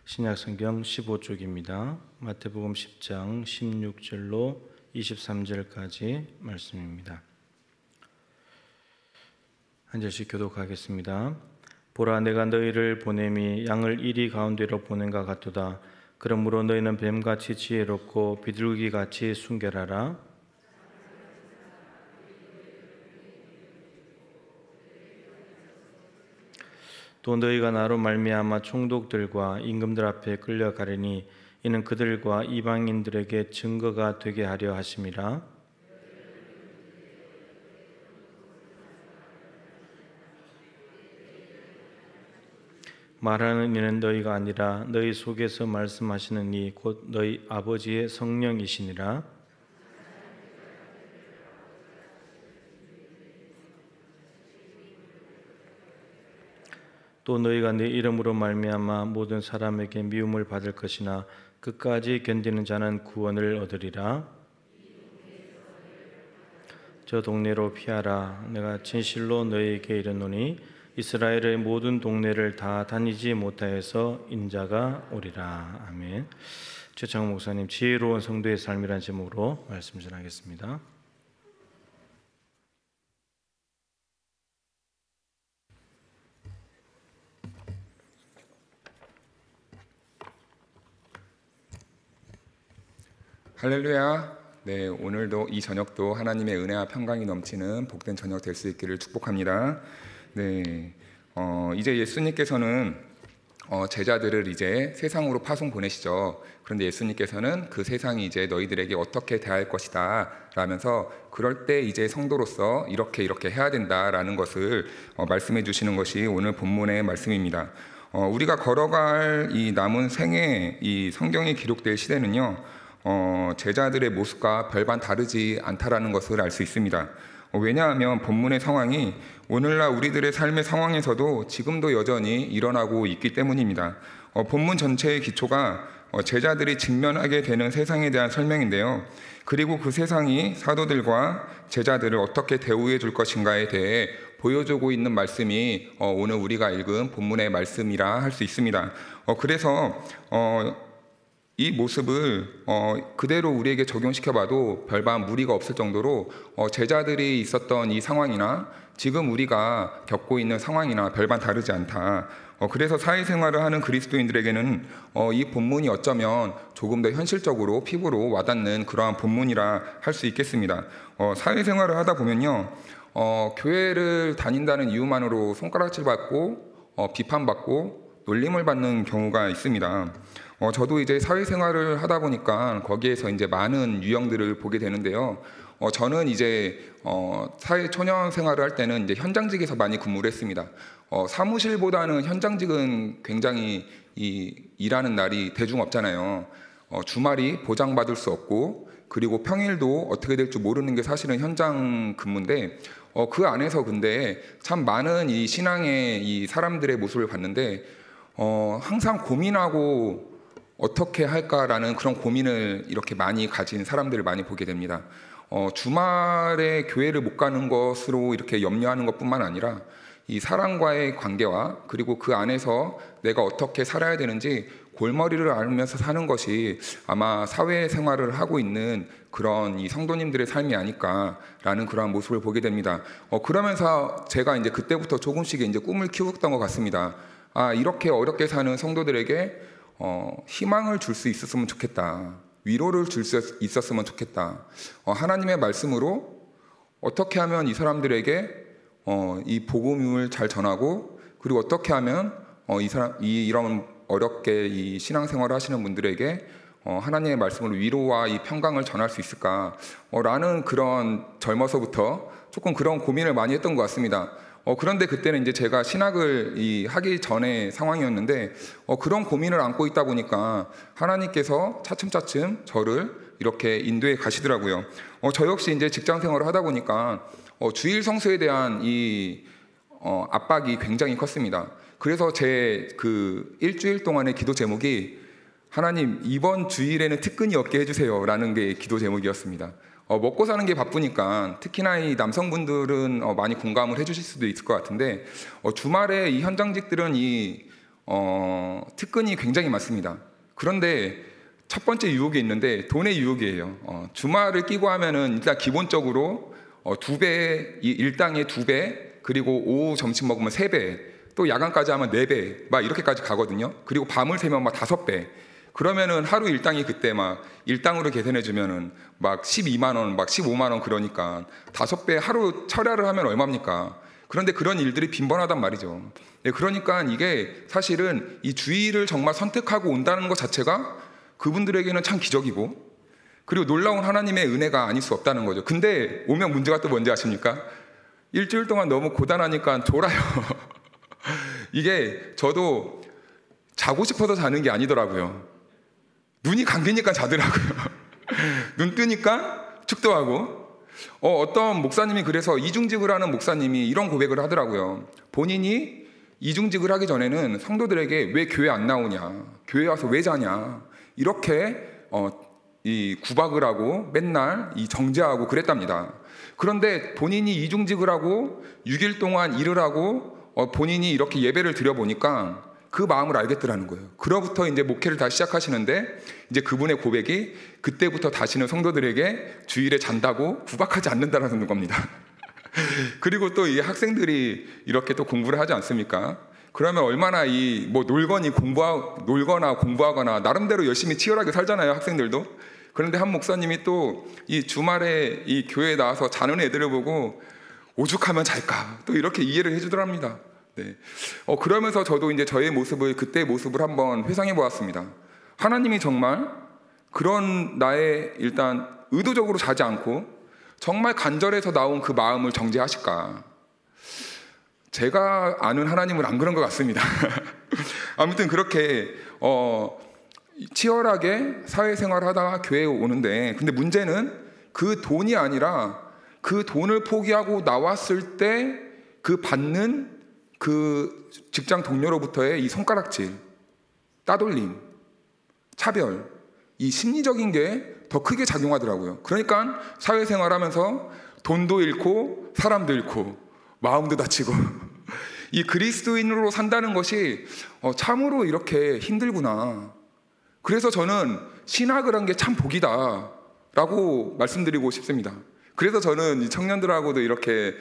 신약성경 15쪽입니다. 마태복음 10장 16절로 23절까지 말씀입니다. 한 절씩 교독하겠습니다. 보라, 내가 너희를 보냄이 양을 이리 가운데로 보낸과 같도다. 그러므로 너희는 뱀같이 지혜롭고 비둘기같이 순결하라. 또 너희가 나로 말미암아 총독들과 임금들 앞에 끌려가리니 이는 그들과 이방인들에게 증거가 되게 하려 하심이라. 말하는 이는 너희가 아니라 너희 속에서 말씀하시는 이 곧 너희 아버지의 성령이시니라. 또 너희가 내 이름으로 말미암아 모든 사람에게 미움을 받을 것이나 끝까지 견디는 자는 구원을 얻으리라. 저 동네로 피하라. 내가 진실로 너희에게 이르노니 이스라엘의 모든 동네를 다 다니지 못하여서 인자가 오리라. 아멘. 최창호 목사님, 지혜로운 성도의 삶이라는 제목으로 말씀 전하겠습니다. 할렐루야. 네, 오늘도 이 저녁도 하나님의 은혜와 평강이 넘치는 복된 저녁 될 수 있기를 축복합니다. 네, 이제 예수님께서는 제자들을 이제 세상으로 파송 보내시죠. 그런데 예수님께서는 그 세상이 이제 너희들에게 어떻게 대할 것이다 라면서 그럴 때 이제 성도로서 이렇게 해야 된다라는 것을 말씀해 주시는 것이 오늘 본문의 말씀입니다. 우리가 걸어갈 이 남은 생애 이 성경에 기록될 시대는요, 제자들의 모습과 별반 다르지 않다라는 것을 알 수 있습니다. 왜냐하면 본문의 상황이 오늘날 우리들의 삶의 상황에서도 지금도 여전히 일어나고 있기 때문입니다. 본문 전체의 기초가 제자들이 직면하게 되는 세상에 대한 설명인데요. 그리고 그 세상이 사도들과 제자들을 어떻게 대우해 줄 것인가에 대해 보여주고 있는 말씀이 오늘 우리가 읽은 본문의 말씀이라 할 수 있습니다. 그래서 이 모습을 그대로 우리에게 적용시켜봐도 별반 무리가 없을 정도로 제자들이 있었던 이 상황이나 지금 우리가 겪고 있는 상황이나 별반 다르지 않다. 그래서 사회생활을 하는 그리스도인들에게는 이 본문이 어쩌면 조금 더 현실적으로 피부로 와닿는 그러한 본문이라 할 수 있겠습니다. 사회생활을 하다 보면요, 교회를 다닌다는 이유만으로 손가락질 받고 비판받고 놀림을 받는 경우가 있습니다. 저도 이제 사회생활을 하다 보니까 거기에서 이제 많은 유형들을 보게 되는데요. 저는 이제 사회 초년 생활을 할 때는 이제 현장직에서 많이 근무를 했습니다. 사무실보다는 현장직은 굉장히 일하는 날이 대중 없잖아요. 주말이 보장받을 수 없고 그리고 평일도 어떻게 될지 모르는 게 사실은 현장 근무인데 그 안에서 근데 참 많은 이 신앙의 이 사람들의 모습을 봤는데 항상 고민하고 어떻게 할까라는 그런 고민을 이렇게 많이 가진 사람들을 많이 보게 됩니다. 주말에 교회를 못 가는 것으로 이렇게 염려하는 것뿐만 아니라 이 사람과의 관계와 그리고 그 안에서 내가 어떻게 살아야 되는지 골머리를 앓으면서 사는 것이 아마 사회생활을 하고 있는 그런 이 성도님들의 삶이 아닐까라는 그러한 모습을 보게 됩니다. 그러면서 제가 이제 그때부터 조금씩 이제 꿈을 키웠던 것 같습니다. 이렇게 어렵게 사는 성도들에게 희망을 줄 수 있었으면 좋겠다. 위로를 줄 수 있었으면 좋겠다. 하나님의 말씀으로 어떻게 하면 이 사람들에게 이 복음을 잘 전하고 그리고 어떻게 하면 이런 어렵게 이 신앙생활을 하시는 분들에게 하나님의 말씀으로 위로와 이 평강을 전할 수 있을까? 라는 그런 젊어서부터 조금 그런 고민을 많이 했던 것 같습니다. 그런데 그때는 이제 제가 신학을 하기 전의 상황이었는데 그런 고민을 안고 있다 보니까 하나님께서 차츰차츰 저를 이렇게 인도해 가시더라고요. 저 역시 이제 직장 생활을 하다 보니까 주일 성수에 대한 압박이 굉장히 컸습니다. 그래서 제 그 일주일 동안의 기도 제목이 하나님 이번 주일에는 특근이 없게 해주세요라는 게 기도 제목이었습니다. 먹고 사는 게 바쁘니까 특히나 이 남성분들은 많이 공감을 해주실 수도 있을 것 같은데 주말에 이 현장직들은 특근이 굉장히 많습니다. 그런데 첫 번째 유혹이 있는데 돈의 유혹이에요. 주말을 끼고 하면은 일단 기본적으로 2배, 일당의 2배, 그리고 오후 점심 먹으면 3배, 또 야간까지 하면 4배, 막 이렇게까지 가거든요. 그리고 밤을 새면 막 5배. 그러면은 하루 일당이 그때 막 일당으로 계산해 주면은 막 12만 원, 막 15만 원, 그러니까 5배 하루 철야를 하면 얼마입니까? 그런데 그런 일들이 빈번하단 말이죠. 네, 그러니까 이게 사실은 이 주일을 정말 선택하고 온다는 것 자체가 그분들에게는 참 기적이고, 그리고 놀라운 하나님의 은혜가 아닐 수 없다는 거죠. 근데 오면 문제가 또 뭔지 아십니까? 일주일 동안 너무 고단하니까 졸아요. 이게 저도 자고 싶어서 자는 게 아니더라고요. 눈이 감기니까 자더라고요. 눈 뜨니까 축도하고. 어떤 목사님이, 그래서 이중직을 하는 목사님이 이런 고백을 하더라고요. 본인이 이중직을 하기 전에는 성도들에게 왜 교회 안 나오냐, 교회 와서 왜 자냐, 이렇게 이 구박을 하고 맨날 이 정죄하고 그랬답니다. 그런데 본인이 이중직을 하고 6일 동안 일을 하고 본인이 이렇게 예배를 드려보니까 그 마음을 알겠더라는 거예요. 그로부터 이제 목회를 다시 시작하시는데, 이제 그분의 고백이 그때부터 다시는 성도들에게 주일에 잔다고 구박하지 않는다라는 겁니다. 그리고 또 이 학생들이 이렇게 또 공부를 하지 않습니까? 그러면 얼마나 놀거나 공부하거나 나름대로 열심히 치열하게 살잖아요, 학생들도. 그런데 한 목사님이 또 이 주말에 이 교회에 나와서 자는 애들을 보고 오죽하면 잘까, 또 이렇게 이해를 해주더랍니다. 네. 그러면서 저도 이제 저의 모습을, 그때의 모습을 한번 회상해 보았습니다. 하나님이 정말 그런 나의 일단 의도적으로 자지 않고 정말 간절해서 나온 그 마음을 정죄하실까? 제가 아는 하나님은 안 그런 것 같습니다. 아무튼 그렇게 치열하게 사회생활을 하다가 교회에 오는데, 근데 문제는 그 돈이 아니라 그 돈을 포기하고 나왔을 때 그 받는 그 직장 동료로부터의 이 손가락질, 따돌림, 차별, 이 심리적인 게 더 크게 작용하더라고요. 그러니까 사회생활 하면서 돈도 잃고 사람도 잃고 마음도 다치고 이 그리스도인으로 산다는 것이 참으로 이렇게 힘들구나. 그래서 저는 신학을 한 게 참 복이다 라고 말씀드리고 싶습니다. 그래서 저는 이 청년들하고도 이렇게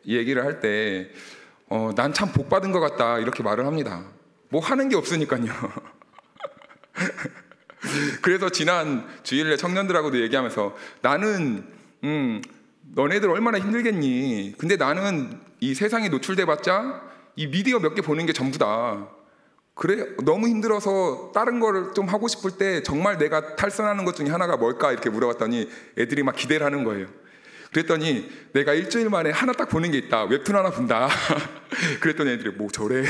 얘기를 할 때 난 참 복 받은 것 같다 이렇게 말을 합니다. 뭐 하는 게 없으니까요. 그래서 지난 주일에 청년들하고도 얘기하면서 나는 너네들 얼마나 힘들겠니? 근데 나는 이 세상에 노출돼 봤자 이 미디어 몇 개 보는 게 전부다. 그래, 너무 힘들어서 다른 거를 좀 하고 싶을 때 정말 내가 탈선하는 것 중에 하나가 뭘까? 이렇게 물어봤더니 애들이 막 기대를 하는 거예요. 그랬더니 내가 일주일 만에 하나 딱 보는 게 있다. 웹툰 하나 본다. 그랬더니 애들이 뭐 저래?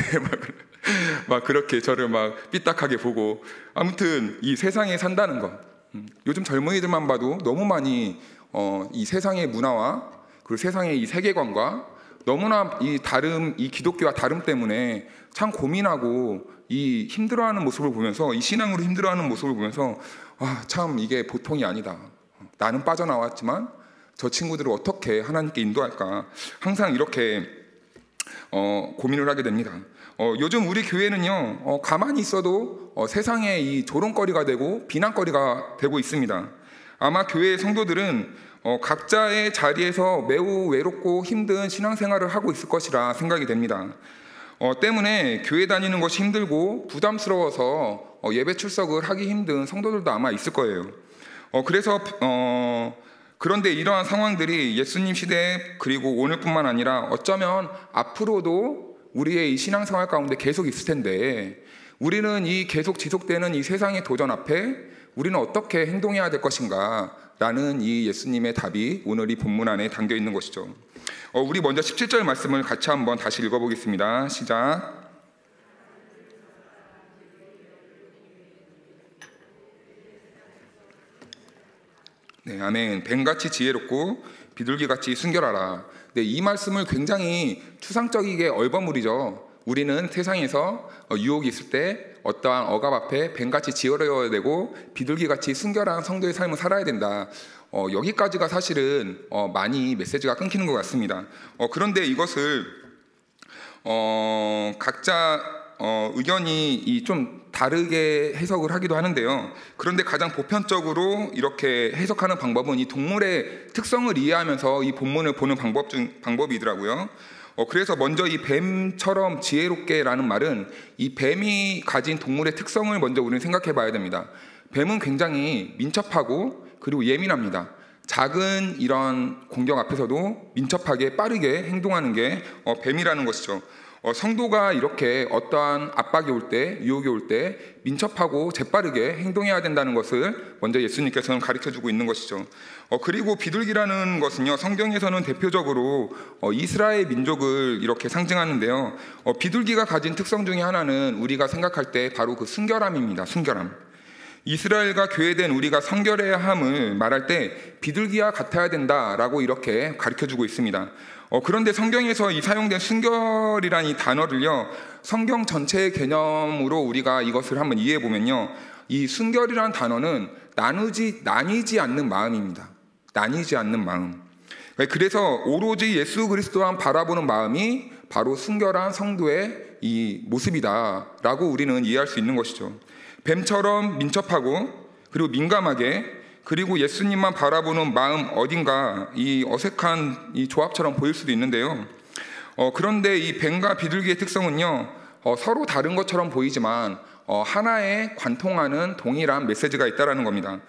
막 그렇게 저를 막 삐딱하게 보고. 아무튼 이 세상에 산다는 것, 요즘 젊은이들만 봐도 너무 많이 이 세상의 문화와 그리고 세상의 이 세계관과 너무나 이 기독교와 다름 때문에 참 고민하고 이 힘들어하는 모습을 보면서, 이 신앙으로 힘들어하는 모습을 보면서 참 이게 보통이 아니다. 나는 빠져나왔지만 저 친구들을 어떻게 하나님께 인도할까, 항상 이렇게 고민을 하게 됩니다. 요즘 우리 교회는요, 가만히 있어도 세상에 이 조롱거리가 되고 비난거리가 되고 있습니다. 아마 교회의 성도들은 각자의 자리에서 매우 외롭고 힘든 신앙생활을 하고 있을 것이라 생각이 됩니다. 때문에 교회 다니는 것이 힘들고 부담스러워서 예배 출석을 하기 힘든 성도들도 아마 있을 거예요. 그런데 이러한 상황들이 예수님 시대 그리고 오늘뿐만 아니라 어쩌면 앞으로도 우리의 이 신앙생활 가운데 계속 있을 텐데, 우리는 이 계속 지속되는 이 세상의 도전 앞에 우리는 어떻게 행동해야 될 것인가 라는 이 예수님의 답이 오늘 이 본문 안에 담겨 있는 것이죠. 우리 먼저 17절 말씀을 같이 한번 다시 읽어보겠습니다. 시작. 네, 아멘. 뱀같이 지혜롭고 비둘기같이 순결하라. 네, 이 말씀을 굉장히 추상적이게 얽어물이죠. 우리는 세상에서 유혹이 있을 때 어떠한 억압 앞에 뱀같이 지혜로워야 되고 비둘기같이 순결한 성도의 삶을 살아야 된다. 여기까지가 사실은 많이 메시지가 끊기는 것 같습니다. 그런데 이것을 각자 의견이 좀 다르게 해석을 하기도 하는데요. 그런데 가장 보편적으로 이렇게 해석하는 방법은 이 동물의 특성을 이해하면서 이 본문을 보는 방법이더라고요. 그래서 먼저 이 뱀처럼 지혜롭게라는 말은 이 뱀이 가진 동물의 특성을 먼저 우리는 생각해 봐야 됩니다. 뱀은 굉장히 민첩하고 그리고 예민합니다. 작은 이런 공격 앞에서도 민첩하게 빠르게 행동하는 게 뱀이라는 것이죠. 성도가 이렇게 어떠한 압박이 올 때, 유혹이 올 때 민첩하고 재빠르게 행동해야 된다는 것을 먼저 예수님께서는 가르쳐주고 있는 것이죠. 그리고 비둘기라는 것은요, 성경에서는 대표적으로 이스라엘 민족을 이렇게 상징하는데요. 비둘기가 가진 특성 중에 하나는 우리가 생각할 때 바로 그 순결함입니다. 순결함. 이스라엘과 교회된 우리가 성결해야 함을 말할 때 비둘기와 같아야 된다라고 이렇게 가르쳐주고 있습니다. 그런데 성경에서 이 사용된 순결이라는 이 단어를요, 성경 전체의 개념으로 우리가 이것을 한번 이해해 보면요, 이 순결이라는 단어는 나뉘지 않는 마음입니다. 나뉘지 않는 마음. 그래서 오로지 예수 그리스도만 바라보는 마음이 바로 순결한 성도의 이 모습이다라고 우리는 이해할 수 있는 것이죠. 뱀처럼 민첩하고 그리고 민감하게 그리고 예수님만 바라보는 마음 어딘가 이 어색한 이 조합처럼 보일 수도 있는데요. 그런데 이 뱀과 비둘기의 특성은요, 서로 다른 것처럼 보이지만 하나에 관통하는 동일한 메시지가 있다라는 겁니다.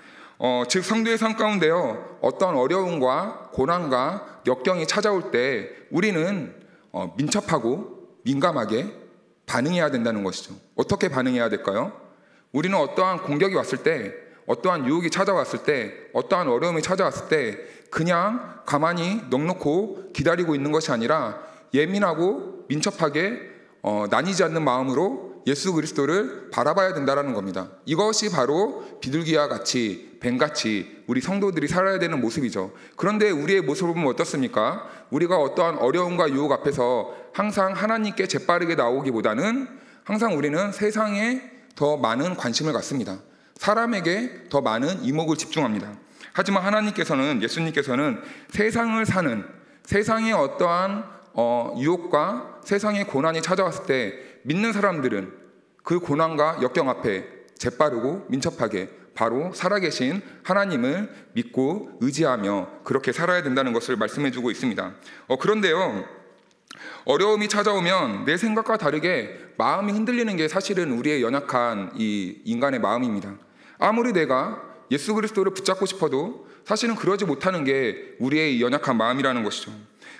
즉 성도의 삶 가운데요, 어떤 어려움과 고난과 역경이 찾아올 때 우리는 민첩하고 민감하게 반응해야 된다는 것이죠. 어떻게 반응해야 될까요? 우리는 어떠한 공격이 왔을 때, 어떠한 유혹이 찾아왔을 때, 어떠한 어려움이 찾아왔을 때 그냥 가만히 넋놓고 기다리고 있는 것이 아니라 예민하고 민첩하게 나뉘지 않는 마음으로 예수 그리스도를 바라봐야 된다는 겁니다. 이것이 바로 비둘기와 같이 뱀같이 우리 성도들이 살아야 되는 모습이죠. 그런데 우리의 모습은 어떻습니까? 우리가 어떠한 어려움과 유혹 앞에서 항상 하나님께 재빠르게 나오기보다는 항상 우리는 세상에 더 많은 관심을 갖습니다. 사람에게 더 많은 이목을 집중합니다. 하지만 하나님께서는, 예수님께서는 세상을 사는, 세상의 어떠한 유혹과 세상의 고난이 찾아왔을 때 믿는 사람들은 그 고난과 역경 앞에 재빠르고 민첩하게 바로 살아계신 하나님을 믿고 의지하며 그렇게 살아야 된다는 것을 말씀해주고 있습니다. 그런데요, 어려움이 찾아오면 내 생각과 다르게 마음이 흔들리는 게 사실은 우리의 연약한 이 인간의 마음입니다. 아무리 내가 예수 그리스도를 붙잡고 싶어도 사실은 그러지 못하는 게 우리의 연약한 마음이라는 것이죠.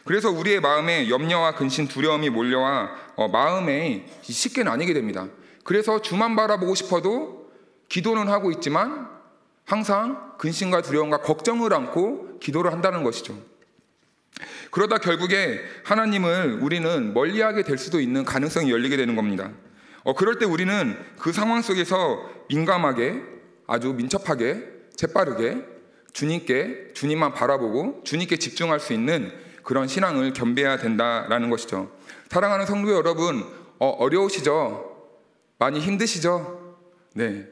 그래서 우리의 마음에 염려와 근심, 두려움이 몰려와 마음에 쉽게 나뉘게 됩니다. 그래서 주만 바라보고 싶어도 기도는 하고 있지만 항상 근심과 두려움과 걱정을 안고 기도를 한다는 것이죠. 그러다 결국에 하나님을 우리는 멀리하게 될 수도 있는 가능성이 열리게 되는 겁니다. 그럴 때 우리는 그 상황 속에서 민감하게, 아주 민첩하게, 재빠르게 주님만 바라보고 주님께 집중할 수 있는 그런 신앙을 겸비해야 된다라는 것이죠. 사랑하는 성도 여러분, 어려우시죠? 많이 힘드시죠? 네.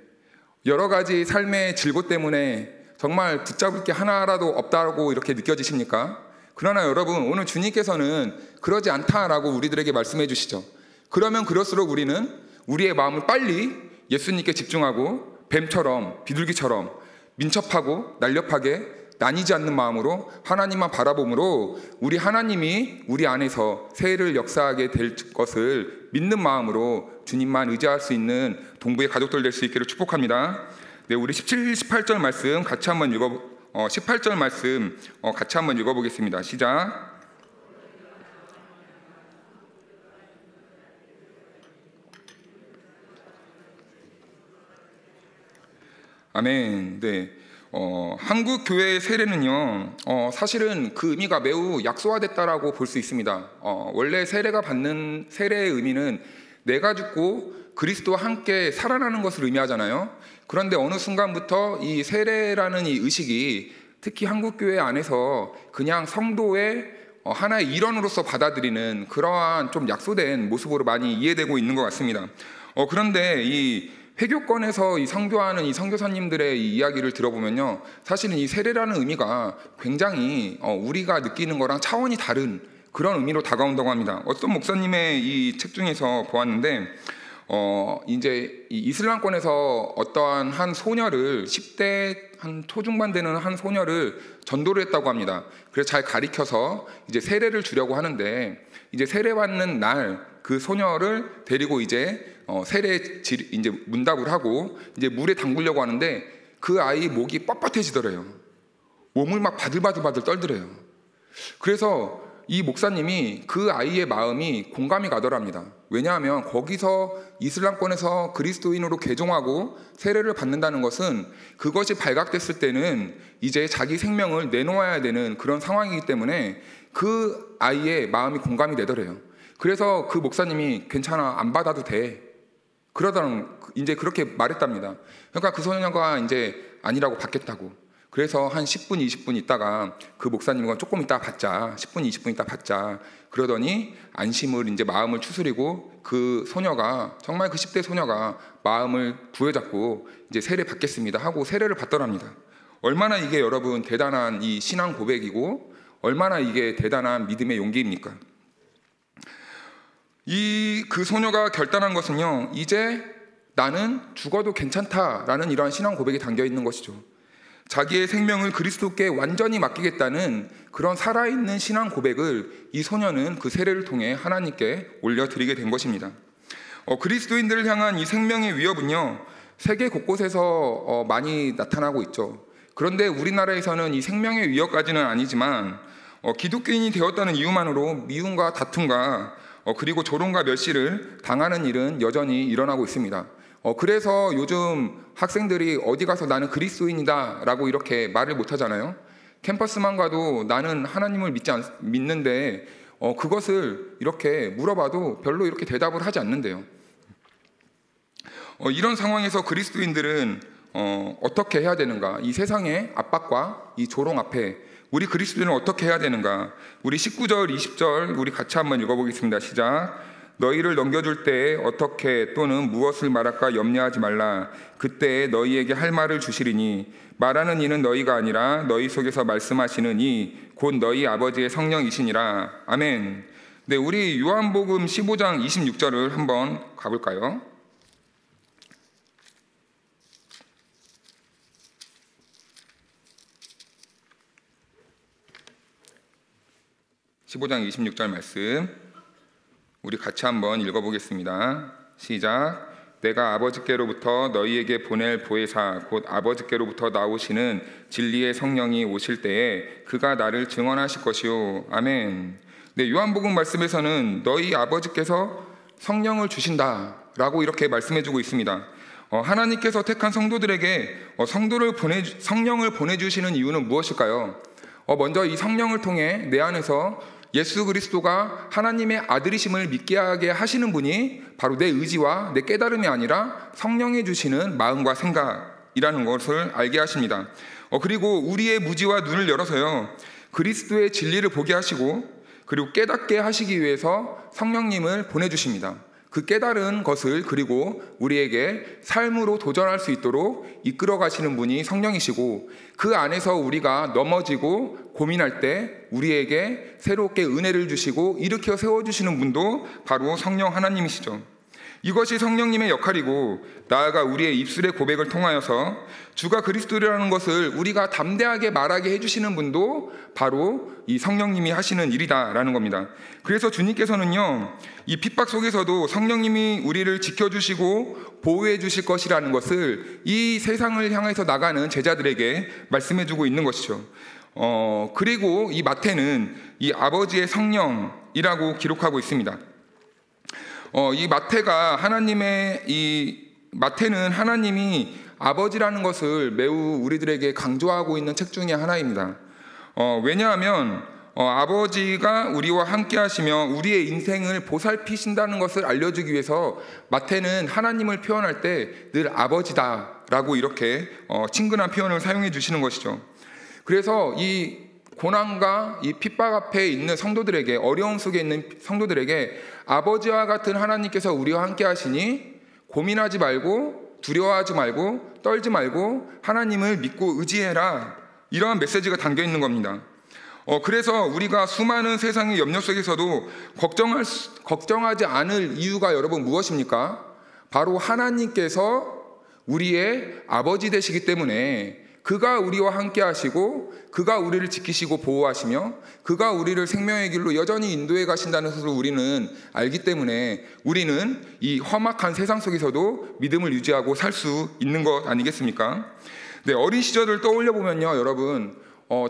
여러 가지 삶의 질고 때문에 정말 붙잡을 게 하나라도 없다고 이렇게 느껴지십니까? 그러나 여러분, 오늘 주님께서는 그러지 않다라고 우리들에게 말씀해 주시죠. 그러면 그럴수록 우리는 우리의 마음을 빨리 예수님께 집중하고 뱀처럼, 비둘기처럼 민첩하고 날렵하게 나뉘지 않는 마음으로 하나님만 바라봄으로 우리 하나님이 우리 안에서 새해를 역사하게 될 것을 믿는 마음으로 주님만 의지할 수 있는 동부의 가족들 될 수 있기를 축복합니다. 네, 우리 17, 18절 말씀 같이 한번 18절 말씀 같이 한번 읽어보겠습니다. 시작. 아멘. 네. 한국 교회의 세례는요, 사실은 그 의미가 매우 약소화됐다라고 볼 수 있습니다. 원래 세례가 받는 세례의 의미는 내가 죽고 그리스도와 함께 살아나는 것을 의미하잖아요. 그런데 어느 순간부터 이 세례라는 이 의식이 특히 한국 교회 안에서 그냥 성도의 하나의 일원으로서 받아들이는 그러한 좀 약소된 모습으로 많이 이해되고 있는 것 같습니다. 그런데 이 회교권에서 이 선교하는 이 선교사님들의 이 이야기를 들어보면요, 사실은 이 세례라는 의미가 굉장히 우리가 느끼는 거랑 차원이 다른 그런 의미로 다가온다고 합니다. 어떤 목사님의 이 책 중에서 보았는데 이제 이 이슬람권에서 어떠한 한 소녀를 10대 한 초중반 되는 한 소녀를 전도를 했다고 합니다. 그래서 잘 가리켜서 이제 세례를 주려고 하는데 이제 세례 받는 날 그 소녀를 데리고 이제 이제 문답을 하고 이제 물에 담그려고 하는데 그 아이 목이 뻣뻣해지더래요. 몸을 막 바들바들 떨더래요. 그래서 이 목사님이 그 아이의 마음이 공감이 가더랍니다. 왜냐하면 거기서 이슬람권에서 그리스도인으로 개종하고 세례를 받는다는 것은 그것이 발각됐을 때는 이제 자기 생명을 내놓아야 되는 그런 상황이기 때문에 그 아이의 마음이 공감이 되더래요. 그래서 그 목사님이 괜찮아, 안 받아도 돼, 그러다는 이제 그렇게 말했답니다. 그러니까 그 소녀가 이제 아니라고 받겠다고. 그래서 한 10분, 20분 있다가 그 목사님과 조금 있다 받자, 10분, 20분 있다 받자. 그러더니 안심을 이제 마음을 추스리고 그 소녀가 정말 그 10대 소녀가 마음을 부여잡고 이제 세례 받겠습니다 하고 세례를 받더랍니다. 얼마나 이게 여러분 대단한 이 신앙 고백이고 얼마나 이게 대단한 믿음의 용기입니까? 그 소녀가 결단한 것은요, 이제 나는 죽어도 괜찮다라는 이러한 신앙 고백이 담겨 있는 것이죠. 자기의 생명을 그리스도께 완전히 맡기겠다는 그런 살아있는 신앙 고백을 이 소녀는 그 세례를 통해 하나님께 올려드리게 된 것입니다. 그리스도인들을 향한 이 생명의 위협은요, 세계 곳곳에서 많이 나타나고 있죠. 그런데 우리나라에서는 이 생명의 위협까지는 아니지만 기독교인이 되었다는 이유만으로 미움과 다툼과 그리고 조롱과 멸시를 당하는 일은 여전히 일어나고 있습니다. 그래서 요즘 학생들이 어디 가서 나는 그리스도인이다 라고 이렇게 말을 못 하잖아요. 캠퍼스만 가도 나는 하나님을 믿는데 그것을 이렇게 물어봐도 별로 이렇게 대답을 하지 않는데요. 이런 상황에서 그리스도인들은 어떻게 해야 되는가? 이 세상의 압박과 이 조롱 앞에 우리 그리스도인은 어떻게 해야 되는가? 우리 19절, 20절 우리 같이 한번 읽어보겠습니다. 시작. 너희를 넘겨줄 때에 어떻게 또는 무엇을 말할까 염려하지 말라. 그때에 너희에게 할 말을 주시리니 말하는 이는 너희가 아니라 너희 속에서 말씀하시는 이 곧 너희 아버지의 성령이시니라. 아멘. 네, 우리 요한복음 15장 26절을 한번 가볼까요? (15장 26절) 말씀 우리 같이 한번 읽어보겠습니다. 시작. 내가 아버지께로부터 너희에게 보낼 보혜사 곧 아버지께로부터 나오시는 진리의 성령이 오실 때에 그가 나를 증언하실 것이요. 아멘. 네, 요한복음 말씀에서는 너희 아버지께서 성령을 주신다라고 이렇게 말씀해주고 있습니다. 하나님께서 택한 성도들에게 성령을 보내주시는 이유는 무엇일까요? 먼저 이 성령을 통해 내 안에서 예수 그리스도가 하나님의 아들이심을 믿게 하게 하시는 분이 바로 내 의지와 내 깨달음이 아니라 성령이 주시는 마음과 생각이라는 것을 알게 하십니다. 그리고 우리의 무지와 눈을 열어서요, 그리스도의 진리를 보게 하시고 그리고 깨닫게 하시기 위해서 성령님을 보내주십니다. 그 깨달은 것을 그리고 우리에게 삶으로 도전할 수 있도록 이끌어 가시는 분이 성령이시고, 그 안에서 우리가 넘어지고 고민할 때 우리에게 새롭게 은혜를 주시고 일으켜 세워주시는 분도 바로 성령 하나님이시죠. 이것이 성령님의 역할이고, 나아가 우리의 입술의 고백을 통하여서 주가 그리스도라는 것을 우리가 담대하게 말하게 해주시는 분도 바로 이 성령님이 하시는 일이다라는 겁니다. 그래서 주님께서는요, 이 핍박 속에서도 성령님이 우리를 지켜주시고 보호해 주실 것이라는 것을 이 세상을 향해서 나가는 제자들에게 말씀해주고 있는 것이죠. 그리고 이 마태는 이 아버지의 성령이라고 기록하고 있습니다. 이 마태는 하나님이 아버지라는 것을 매우 우리들에게 강조하고 있는 책 중에 하나입니다. 왜냐하면 아버지가 우리와 함께 하시며 우리의 인생을 보살피신다는 것을 알려주기 위해서 마태는 하나님을 표현할 때 늘 아버지다라고 이렇게 친근한 표현을 사용해 주시는 것이죠. 그래서 이 고난과 이 핍박 앞에 있는 성도들에게, 어려움 속에 있는 성도들에게 아버지와 같은 하나님께서 우리와 함께 하시니 고민하지 말고 두려워하지 말고 떨지 말고 하나님을 믿고 의지해라, 이러한 메시지가 담겨 있는 겁니다. 그래서 우리가 수많은 세상의 염려 속에서도 걱정하지 않을 이유가 여러분 무엇입니까? 바로 하나님께서 우리의 아버지 되시기 때문에 그가 우리와 함께 하시고 그가 우리를 지키시고 보호하시며 그가 우리를 생명의 길로 여전히 인도해 가신다는 것을 우리는 알기 때문에 우리는 이 험악한 세상 속에서도 믿음을 유지하고 살 수 있는 것 아니겠습니까? 네, 어린 시절을 떠올려 보면요, 여러분,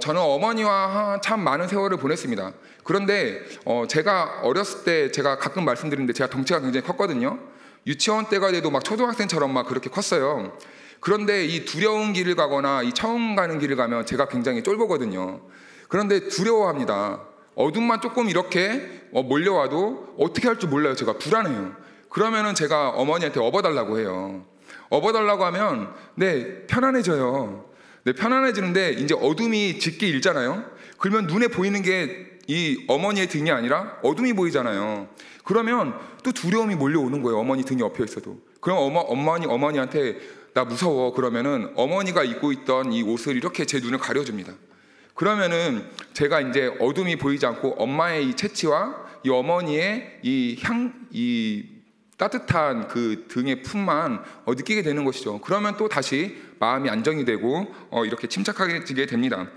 저는 어머니와 참 많은 세월을 보냈습니다. 그런데 제가 어렸을 때 제가 가끔 말씀드리는데 제가 덩치가 굉장히 컸거든요. 유치원 때가 돼도 막 초등학생처럼 막 그렇게 컸어요. 그런데 이 두려운 길을 가거나 이 처음 가는 길을 가면 제가 굉장히 쫄보거든요. 그런데 두려워합니다. 어둠만 조금 이렇게 몰려와도 어떻게 할 줄 몰라요. 제가 불안해요. 그러면은 제가 어머니한테 업어달라고 해요. 업어달라고 하면 네, 편안해져요. 네, 편안해지는데 이제 어둠이 짙게 일잖아요. 그러면 눈에 보이는 게 이 어머니의 등이 아니라 어둠이 보이잖아요. 그러면 또 두려움이 몰려오는 거예요. 어머니 등이 엎여 있어도. 그럼 어머니한테 나 무서워. 그러면은 어머니가 입고 있던 이 옷을 이렇게 제 눈을 가려줍니다. 그러면은 제가 이제 어둠이 보이지 않고 엄마의 이 채취와 이 어머니의 이 따뜻한 그 등의 품만 느끼게 되는 것이죠. 그러면 또 다시 마음이 안정이 되고 이렇게 침착해지게 됩니다.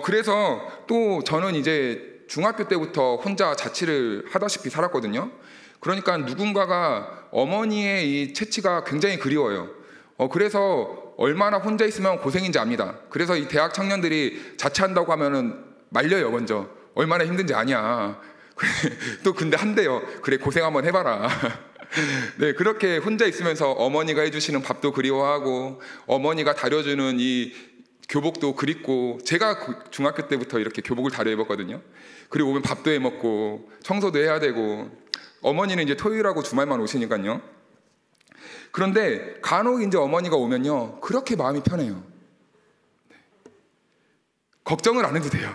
그래서 또 저는 이제 중학교 때부터 혼자 자취를 하다시피 살았거든요. 그러니까 누군가가 어머니의 이 채취가 굉장히 그리워요. 그래서 얼마나 혼자 있으면 고생인지 압니다. 그래서 이 대학 청년들이 자취한다고 하면은 말려요. 먼저 얼마나 힘든지 아냐. 또 근데 한대요. 그래, 고생 한번 해봐라. 네, 그렇게 혼자 있으면서 어머니가 해주시는 밥도 그리워하고 어머니가 다려주는 이 교복도 그립고, 제가 중학교 때부터 이렇게 교복을 다려 입었거든요. 그리고 오면 밥도 해 먹고 청소도 해야 되고, 어머니는 이제 토요일하고 주말만 오시니까요. 그런데 간혹 이제 어머니가 오면요, 그렇게 마음이 편해요. 걱정을 안 해도 돼요.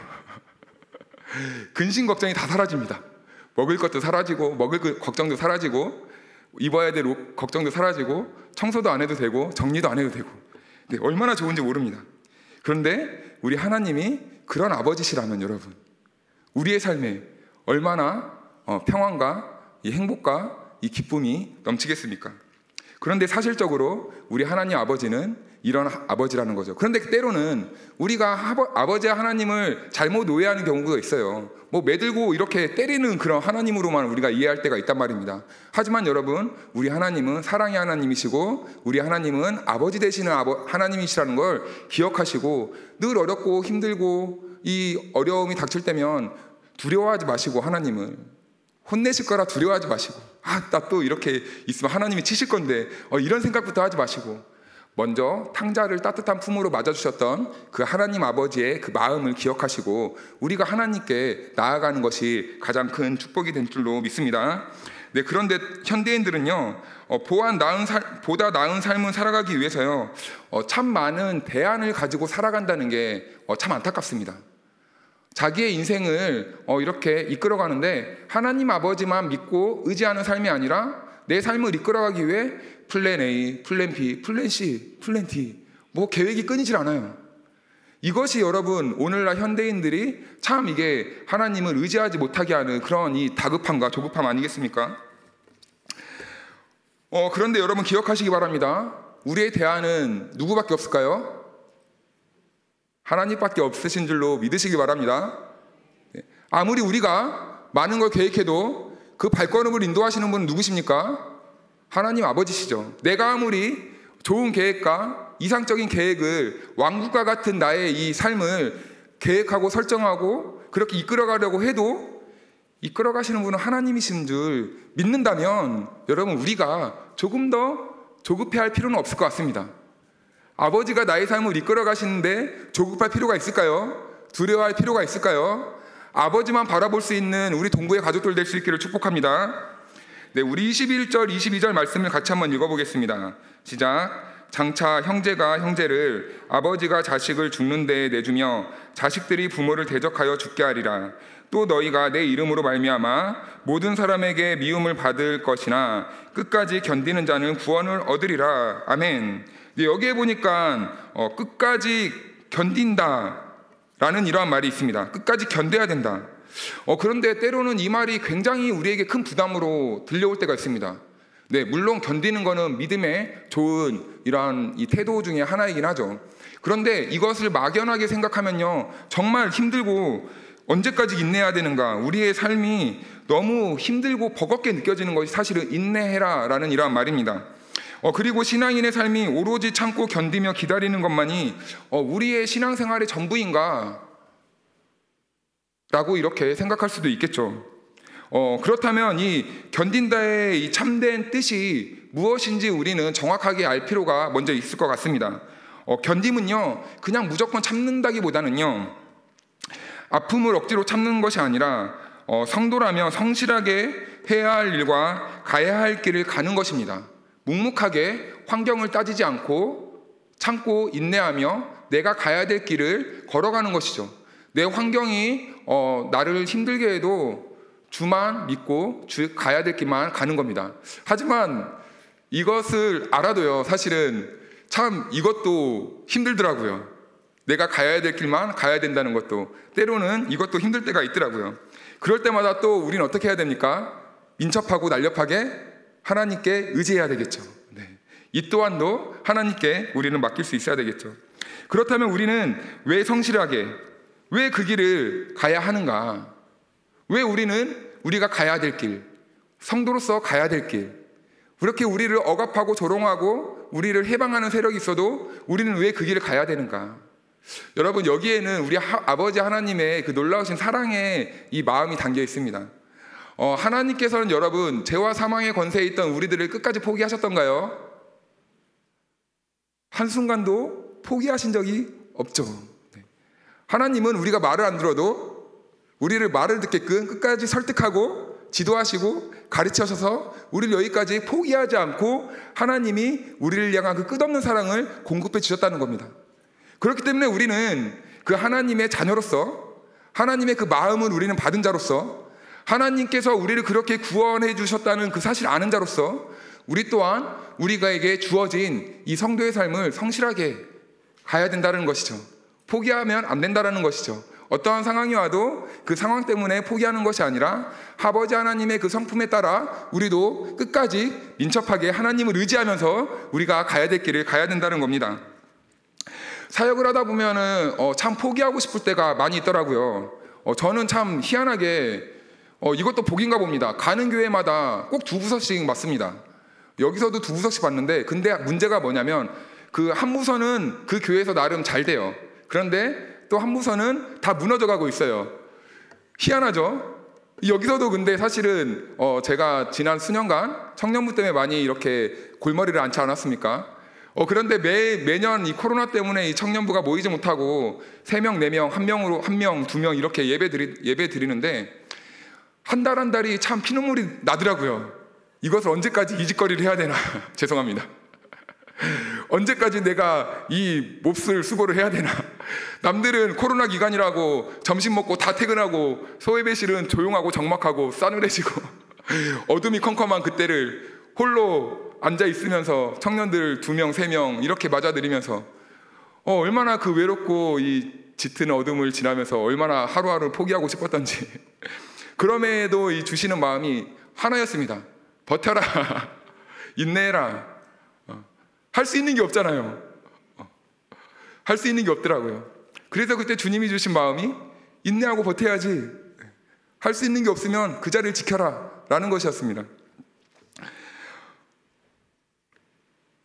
근심 걱정이 다 사라집니다. 먹을 것도 사라지고, 먹을 걱정도 사라지고, 입어야 될 옷 걱정도 사라지고, 청소도 안 해도 되고, 정리도 안 해도 되고, 네, 얼마나 좋은지 모릅니다. 그런데 우리 하나님이 그런 아버지시라면 여러분, 우리의 삶에 얼마나 평안과 이 행복과 이 기쁨이 넘치겠습니까? 그런데 사실적으로 우리 하나님 아버지는 이런 아버지라는 거죠. 그런데 때로는 우리가 아버지와 하나님을 잘못 오해하는 경우가 있어요. 뭐 매들고 이렇게 때리는 그런 하나님으로만 우리가 이해할 때가 있단 말입니다. 하지만 여러분, 우리 하나님은 사랑의 하나님이시고 우리 하나님은 아버지 되시는 하나님이시라는 걸 기억하시고, 늘 어렵고 힘들고 이 어려움이 닥칠 때면 두려워하지 마시고, 하나님을 혼내실 거라 두려워하지 마시고, 나 또 이렇게 있으면 하나님이 치실 건데 이런 생각부터 하지 마시고, 먼저 탕자를 따뜻한 품으로 맞아주셨던 그 하나님 아버지의 그 마음을 기억하시고 우리가 하나님께 나아가는 것이 가장 큰 축복이 된 줄로 믿습니다. 네, 그런데 현대인들은요, 보다 나은 삶을 살아가기 위해서요, 참 많은 대안을 가지고 살아간다는 게 참 안타깝습니다. 자기의 인생을 이렇게 이끌어가는데 하나님 아버지만 믿고 의지하는 삶이 아니라 내 삶을 이끌어가기 위해 플랜 A, 플랜 B, 플랜 C, 플랜 D, 뭐 계획이 끊이질 않아요. 이것이 여러분, 오늘날 현대인들이 참 이게 하나님을 의지하지 못하게 하는 그런 이 다급함과 조급함 아니겠습니까? 그런데 여러분 기억하시기 바랍니다. 우리의 대안은 누구밖에 없을까요? 하나님밖에 없으신 줄로 믿으시기 바랍니다. 아무리 우리가 많은 걸 계획해도 그 발걸음을 인도하시는 분은 누구십니까? 하나님 아버지시죠. 내가 아무리 좋은 계획과 이상적인 계획을, 왕국과 같은 나의 이 삶을 계획하고 설정하고 그렇게 이끌어가려고 해도 이끌어가시는 분은 하나님이신 줄 믿는다면 여러분, 우리가 조금 더 조급해할 필요는 없을 것 같습니다. 아버지가 나의 삶을 이끌어가시는데 조급할 필요가 있을까요? 두려워할 필요가 있을까요? 아버지만 바라볼 수 있는 우리 동부의 가족들 될 수 있기를 축복합니다. 네, 우리 21절, 22절 말씀을 같이 한번 읽어보겠습니다. 시작. 장차 형제가 형제를, 아버지가 자식을 죽는 데에 내주며 자식들이 부모를 대적하여 죽게 하리라. 또 너희가 내 이름으로 말미암아 모든 사람에게 미움을 받을 것이나 끝까지 견디는 자는 구원을 얻으리라. 아멘. 네, 여기에 보니까 끝까지 견딘다라는 이러한 말이 있습니다. 끝까지 견뎌야 된다. 그런데 때로는 이 말이 굉장히 우리에게 큰 부담으로 들려올 때가 있습니다. 네, 물론 견디는 거는 믿음의 좋은 이러한 이 태도 중에 하나이긴 하죠. 그런데 이것을 막연하게 생각하면요, 정말 힘들고 언제까지 인내해야 되는가, 우리의 삶이 너무 힘들고 버겁게 느껴지는 것이 사실은 인내해라 라는 이러한 말입니다. 그리고 신앙인의 삶이 오로지 참고 견디며 기다리는 것만이 우리의 신앙생활의 전부인가 라고 이렇게 생각할 수도 있겠죠. 그렇다면 이 견딘다의 이 참된 뜻이 무엇인지 우리는 정확하게 알 필요가 먼저 있을 것 같습니다. 견딤은요, 그냥 무조건 참는다기보다는요, 아픔을 억지로 참는 것이 아니라 성도라며 성실하게 해야 할 일과 가야 할 길을 가는 것입니다. 묵묵하게 환경을 따지지 않고 참고 인내하며 내가 가야 될 길을 걸어가는 것이죠. 내 환경이 나를 힘들게 해도 주만 믿고 가야 될 길만 가는 겁니다. 하지만 이것을 알아도요, 사실은 참 이것도 힘들더라고요. 내가 가야 될 길만 가야 된다는 것도 때로는 이것도 힘들 때가 있더라고요. 그럴 때마다 또 우리는 어떻게 해야 됩니까? 인첩하고 날렵하게 하나님께 의지해야 되겠죠. 네. 이 또한도 하나님께 우리는 맡길 수 있어야 되겠죠. 그렇다면 우리는 왜 성실하게, 왜 그 길을 가야 하는가? 왜 우리가 가야 될 길, 성도로서 가야 될 길, 그렇게 우리를 억압하고 조롱하고 우리를 해방하는 세력이 있어도 우리는 왜 그 길을 가야 되는가? 여러분, 여기에는 우리 아버지 하나님의 그 놀라우신 사랑의 이 마음이 담겨 있습니다. 하나님께서는 여러분, 죄와 사망의 권세에 있던 우리들을 끝까지 포기하셨던가요? 한순간도 포기하신 적이 없죠. 하나님은 우리가 말을 안 들어도 우리를 말을 듣게끔 끝까지 설득하고 지도하시고 가르치셔서 우리를 여기까지 포기하지 않고 하나님이 우리를 향한 그 끝없는 사랑을 공급해 주셨다는 겁니다. 그렇기 때문에 우리는 그 하나님의 자녀로서, 하나님의 그 마음을 우리는 받은 자로서, 하나님께서 우리를 그렇게 구원해 주셨다는 그 사실 아는 자로서 우리 또한 우리가에게 주어진 이 성도의 삶을 성실하게 가야 된다는 것이죠. 포기하면 안 된다는 것이죠. 어떠한 상황이 와도 그 상황 때문에 포기하는 것이 아니라 아버지 하나님의 그 성품에 따라 우리도 끝까지 민첩하게 하나님을 의지하면서 우리가 가야 될 길을 가야 된다는 겁니다. 사역을 하다 보면은 참 포기하고 싶을 때가 많이 있더라고요. 저는 참 희한하게 이것도 복인가 봅니다. 가는 교회마다 꼭 2부서씩 맞습니다. 여기서도 2부서씩 봤는데, 근데 문제가 뭐냐면 그 한 부서는 그 교회에서 나름 잘 돼요. 그런데 또 한 부서는 다 무너져 가고 있어요. 희한하죠? 여기서도 근데 사실은 제가 지난 수년간 청년부 때문에 많이 이렇게 골머리를 앓지 않았습니까? 그런데 매년 이 코로나 때문에 이 청년부가 모이지 못하고 3명, 4명, 1명으로 1명, 2명 이렇게 예배 드리는데 한 달 한 달이 참 피눈물이 나더라고요. 이것을 언제까지 이 짓거리를 해야 되나. 죄송합니다. 언제까지 내가 이 몹쓸 수고를 해야 되나. 남들은 코로나 기간이라고 점심 먹고 다 퇴근하고 소예배실은 조용하고 적막하고 싸늘해지고 어둠이 컴컴한 그때를 홀로 앉아 있으면서 청년들 2명, 3명 이렇게 맞아들이면서 얼마나 그 외롭고 이 짙은 어둠을 지나면서 얼마나 하루하루 포기하고 싶었던지. 그럼에도 이 주시는 마음이 하나였습니다. 버텨라. 인내해라. 할 수 있는 게 없잖아요. 할 수 있는 게 없더라고요. 그래서 그때 주님이 주신 마음이 인내하고 버텨야지. 할 수 있는 게 없으면 그 자리를 지켜라 라는 것이었습니다.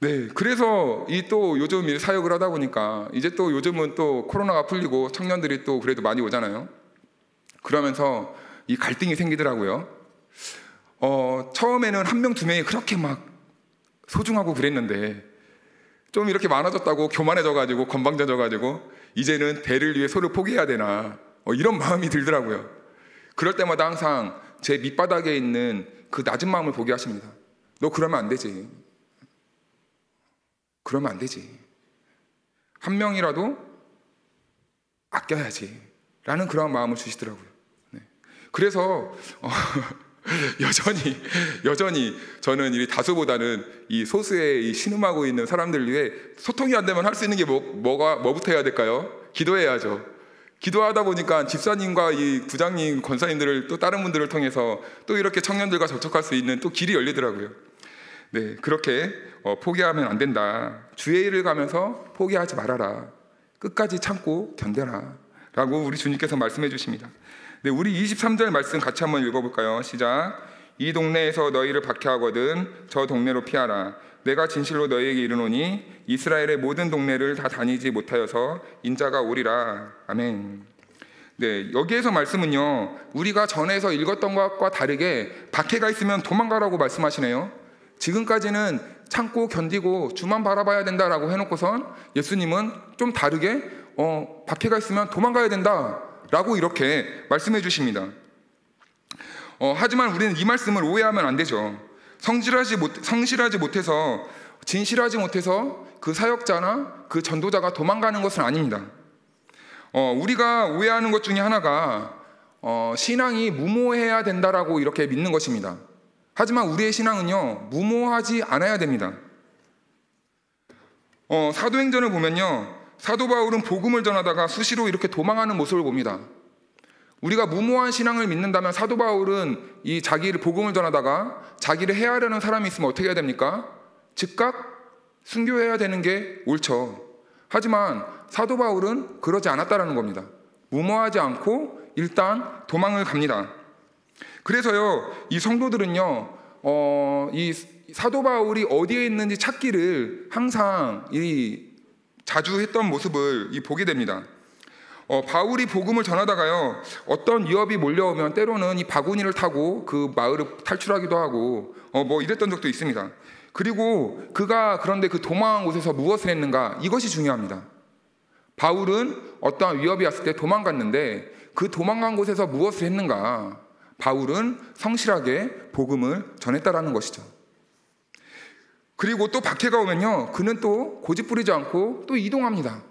네, 그래서 이 또 요즘 일 사역을 하다 보니까 이제 또 요즘은 또 코로나가 풀리고 청년들이 또 그래도 많이 오잖아요. 그러면서 이 갈등이 생기더라고요. 처음에는 1명, 2명이 그렇게 막 소중하고 그랬는데 좀 이렇게 많아졌다고 교만해져가지고 건방져져가지고 이제는 대를 위해 소를 포기해야 되나 이런 마음이 들더라고요. 그럴 때마다 항상 제 밑바닥에 있는 그 낮은 마음을 보게 하십니다. 너 그러면 안 되지. 그러면 안 되지. 1명이라도 아껴야지 라는 그런 마음을 주시더라고요. 네. 그래서 여전히 저는 이 다수보다는 이 소수의 이 신음하고 있는 사람들 위해 소통이 안 되면 할 수 있는 게 뭐부터 해야 될까요? 기도해야죠. 기도하다 보니까 집사님과 이 부장님, 권사님들을 또 다른 분들을 통해서 또 이렇게 청년들과 접촉할 수 있는 또 길이 열리더라고요. 네, 그렇게 포기하면 안 된다. 주의 일을 가면서 포기하지 말아라. 끝까지 참고 견뎌라. 라고 우리 주님께서 말씀해 주십니다. 네, 우리 23절 말씀 같이 한번 읽어볼까요? 시작. 이 동네에서 너희를 박해하거든 저 동네로 피하라. 내가 진실로 너희에게 이르노니 이스라엘의 모든 동네를 다 다니지 못하여서 인자가 오리라. 아멘. 네, 여기에서 말씀은요, 우리가 전에서 읽었던 것과 다르게 박해가 있으면 도망가라고 말씀하시네요. 지금까지는 참고 견디고 주만 바라봐야 된다라고 해놓고선 예수님은 좀 다르게 박해가 있으면 도망가야 된다라고 이렇게 말씀해 주십니다. 하지만 우리는 이 말씀을 오해하면 안 되죠. 성실하지 못해서, 진실하지 못해서 그 사역자나 그 전도자가 도망가는 것은 아닙니다. 우리가 오해하는 것 중에 하나가 신앙이 무모해야 된다라고 이렇게 믿는 것입니다. 하지만 우리의 신앙은요, 무모하지 않아야 됩니다. 사도행전을 보면요, 사도 바울은 복음을 전하다가 수시로 이렇게 도망하는 모습을 봅니다. 우리가 무모한 신앙을 믿는다면 사도 바울은 이 자기를 복음을 전하다가 자기를 해하려는 사람이 있으면 어떻게 해야 됩니까? 즉각 순교해야 되는 게 옳죠. 하지만 사도 바울은 그러지 않았다라는 겁니다. 무모하지 않고 일단 도망을 갑니다. 그래서요, 이 성도들은요, 이 사도 바울이 어디에 있는지 찾기를 항상 자주 했던 모습을 보게 됩니다. 바울이 복음을 전하다가요, 어떤 위협이 몰려오면 때로는 이 바구니를 타고 그 마을을 탈출하기도 하고 이랬던 적도 있습니다. 그리고 그가 그런데 그 도망한 곳에서 무엇을 했는가, 이것이 중요합니다. 바울은 어떠한 위협이 왔을 때 도망갔는데 그 도망간 곳에서 무엇을 했는가? 바울은 성실하게 복음을 전했다라는 것이죠. 그리고 또 박해가 오면요, 그는 또 고집부리지 않고 또 이동합니다.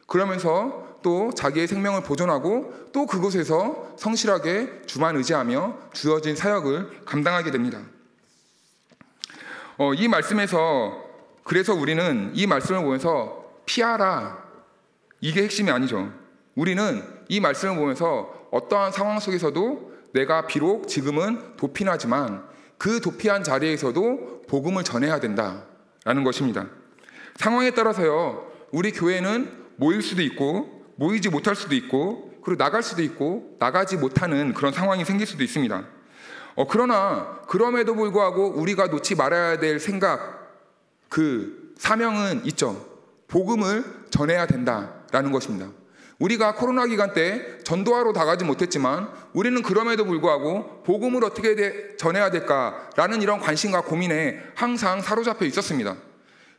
그러면서 또 자기의 생명을 보존하고 또 그곳에서 성실하게 주만 의지하며 주어진 사역을 감당하게 됩니다. 이 말씀에서, 그래서 우리는 이 말씀을 보면서 피하라, 이게 핵심이 아니죠. 우리는 이 말씀을 보면서 어떠한 상황 속에서도 내가 비록 지금은 도피하지만 그 도피한 자리에서도 복음을 전해야 된다라는 것입니다. 상황에 따라서요, 우리 교회는 모일 수도 있고 모이지 못할 수도 있고 그리고 나갈 수도 있고 나가지 못하는 그런 상황이 생길 수도 있습니다. 그러나 그럼에도 불구하고 우리가 놓지 말아야 될 생각, 그 사명은 있죠. 복음을 전해야 된다라는 것입니다. 우리가 코로나 기간 때 전도하러 나가지 못했지만 우리는 그럼에도 불구하고 복음을 어떻게 전해야 될까라는 이런 관심과 고민에 항상 사로잡혀 있었습니다.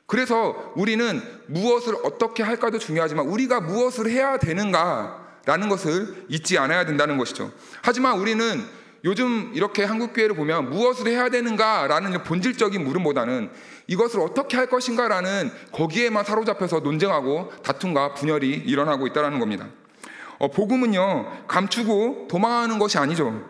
그래서 우리는 무엇을 어떻게 할까도 중요하지만 우리가 무엇을 해야 되는가라는 것을 잊지 않아야 된다는 것이죠. 하지만 우리는 요즘 이렇게 한국교회를 보면 무엇을 해야 되는가라는 본질적인 물음보다는 이것을 어떻게 할 것인가라는 거기에만 사로잡혀서 논쟁하고 다툼과 분열이 일어나고 있다는 겁니다. 복음은요, 감추고 도망하는 것이 아니죠.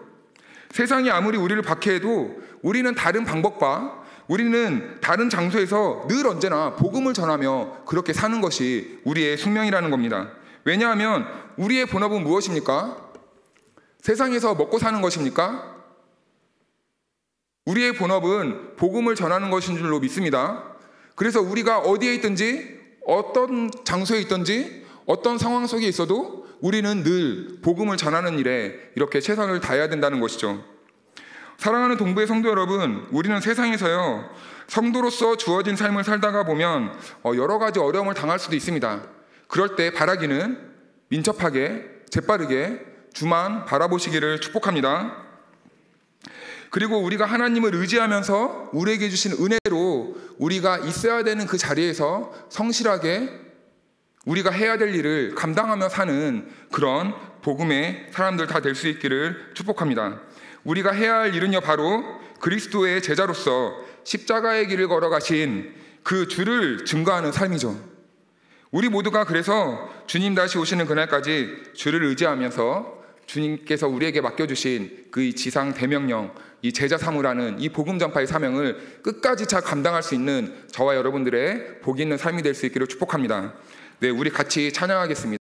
세상이 아무리 우리를 박해해도 우리는 다른 방법과 우리는 다른 장소에서 늘 언제나 복음을 전하며 그렇게 사는 것이 우리의 숙명이라는 겁니다. 왜냐하면 우리의 본업은 무엇입니까? 세상에서 먹고 사는 것입니까? 우리의 본업은 복음을 전하는 것인 줄로 믿습니다. 그래서 우리가 어디에 있든지 어떤 장소에 있든지 어떤 상황 속에 있어도 우리는 늘 복음을 전하는 일에 이렇게 최선을 다해야 된다는 것이죠. 사랑하는 동부의 성도 여러분, 우리는 세상에서요, 성도로서 주어진 삶을 살다가 보면 여러 가지 어려움을 당할 수도 있습니다. 그럴 때 바라기는 민첩하게 재빠르게 주만 바라보시기를 축복합니다. 그리고 우리가 하나님을 의지하면서 우리에게 주신 은혜로 우리가 있어야 되는 그 자리에서 성실하게 우리가 해야 될 일을 감당하며 사는 그런 복음의 사람들 다 될 수 있기를 축복합니다. 우리가 해야 할 일은요, 바로 그리스도의 제자로서 십자가의 길을 걸어가신 그 주를 증거하는 삶이죠. 우리 모두가 그래서 주님 다시 오시는 그날까지 주를 의지하면서 주님께서 우리에게 맡겨주신 그 지상 대명령, 이 제자 삼으라는 이 복음 전파의 사명을 끝까지 잘 감당할 수 있는 저와 여러분들의 복 있는 삶이 될 수 있기를 축복합니다. 네, 우리 같이 찬양하겠습니다.